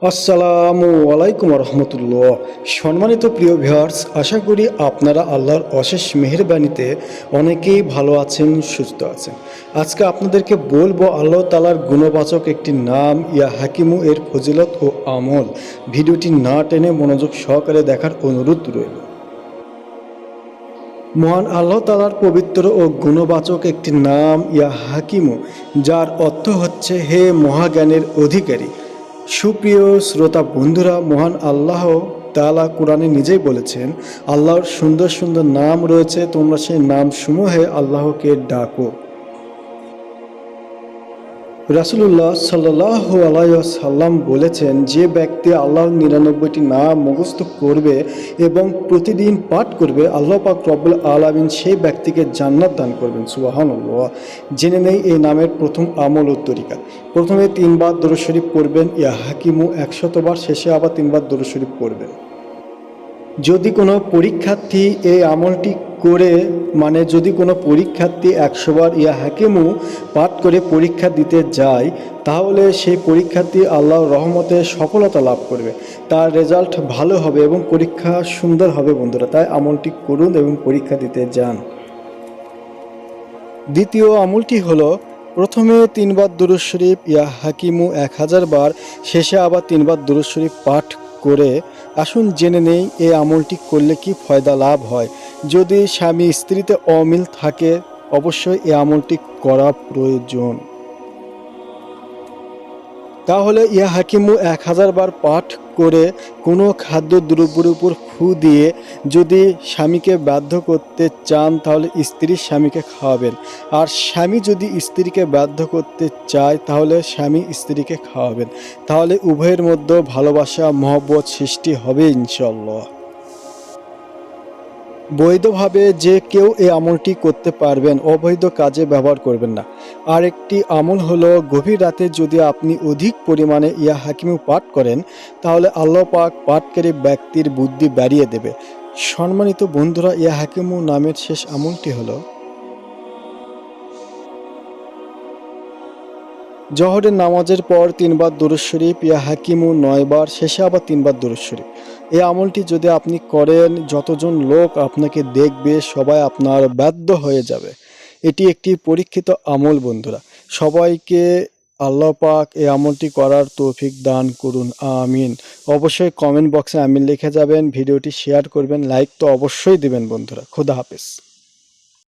আসসালামু আলাইকুম রহমতুল্লাহ। সম্মানিত প্রিয় ভিউয়ার্স, আশা করি আপনারা আল্লাহর অশেষ মেহেরবানিতে অনেকেই ভালো আছেন, সুস্থ আছেন। আজকে আপনাদেরকে বলবো আল্লাহ তাআলার গুণবাচক একটি নাম ইয়া হাকিমু এর ফজিলত ও আমল। ভিডিওটি না টেনে মনোযোগ সহকারে দেখার অনুরোধ রইল। মহান আল্লাহ তাআলার পবিত্র ও গুণবাচক একটি নাম ইয়া হাকিমু, যার অর্থ হচ্ছে হে মহাজ্ঞানের অধিকারী। সুপ্রিয় শ্রোতা বন্ধুরা, মহান আল্লাহ তাআলা কোরআনে নিজেই বলেছেন, আল্লাহর সুন্দর সুন্দর নাম রয়েছে, তোমরা সেই নাম সমূহে আল্লাহকে ডাকো। রাসূলুল্লাহ সাল্লাল্লাহু আলাইহি ওয়াসাল্লাম বলেছেন, যে ব্যক্তি আল্লাহর ৯৯টি নাম মুখস্থ করবে এবং প্রতিদিন পাঠ করবে, আল্লাহ পাক রব্বুল আলামিন সেই ব্যক্তিকে জান্নাত দান করবেন। সুবহানাল্লাহ। জেনে নেই এই নামের প্রথম আমল ও তরিকা। প্রথমে ৩ বার দরুদ শরীফ পড়বেন, ইয়া হাকিমু ১০০ বার, শেষে আবার ৩ বার দরুদ শরীফ পড়বেন। যদি কোনো পরীক্ষার্থী এই আমলটি করে যদি কোনো পরীক্ষার্থী ১০০ বার ইয়া হাকিমু পাঠ করে পরীক্ষা দিতে যায়, তাহলে সেই পরীক্ষার্থী আল্লাহর রহমতে সফলতা লাভ করবে, তার রেজাল্ট ভালো হবে এবং পরীক্ষা সুন্দর হবে বন্ধুরা। তাই আমলটি করুন এবং পরীক্ষা দিতে যান। দ্বিতীয় আমলটি হলো, প্রথমে ৩ বার দুরূদ শরীফ ইয়া হাকিমু ১০০০ বার, শেষে আবার ৩ বার দুরূদ শরীফ পাঠ করে আসুন জেনে নেই এই আমলটি করলে কি ফয়দা লাভ হয়। যদি স্বামী স্ত্রীতে অমিল থাকে, অবশ্যই এই আমলটি করা প্রয়োজন। তাহলে ইয়া হাকিমু ১০০০ বার পাঠ করে কোনো খাদ্য দ্রব্যের উপর ফু দিয়ে যদি স্বামীকে বাধ্য করতে চান, তাহলে স্ত্রী স্বামীকে খাওয়াবেন। আর স্বামী যদি স্ত্রীকে বাধ্য করতে চায়, তাহলে স্বামী স্ত্রীকে খাওয়াবেন। তাহলে উভয়ের মধ্যে ভালোবাসা মহব্বত সৃষ্টি হবে ইনশাআল্লাহ। বৈধভাবে যে কেউ এই আমলটি করতে পারবেন, অবৈধ কাজে ব্যবহার করবেন না। আরেকটি আমল হলো, গভীর রাতে যদি আপনি অধিক পরিমাণে ইয়া হাকিমু পাঠ করেন, তাহলে আল্লাহ পাক পাঠকারী ব্যক্তির বুদ্ধি বাড়িয়ে দেবে। সম্মানিত বন্ধুরা, ইয়া হাকিমু নামের শেষ আমলটি হলো, জহরের নামাজের পর ৩ বার দরুদ শরীফ ইয়া হাকিমু ৯ বার, শেষে আবার ৩ বার দরুদ শরীফ। এই আমলটি যদি আপনি করেন, যতজন লোক আপনাকে দেখবে সবাই আপনার বাধ্য হয়ে যাবে। এটি একটি পরীক্ষিত আমল বন্ধুরা। সবাইকে আল্লাহ পাক এই আমলটি করার তৌফিক দান করুন, আমিন। অবশ্যই কমেন্ট বক্সে আমিন লিখে যাবেন, ভিডিওটি শেয়ার করবেন, লাইক তো অবশ্যই দিবেন বন্ধুরা। খোদা হাফেজ।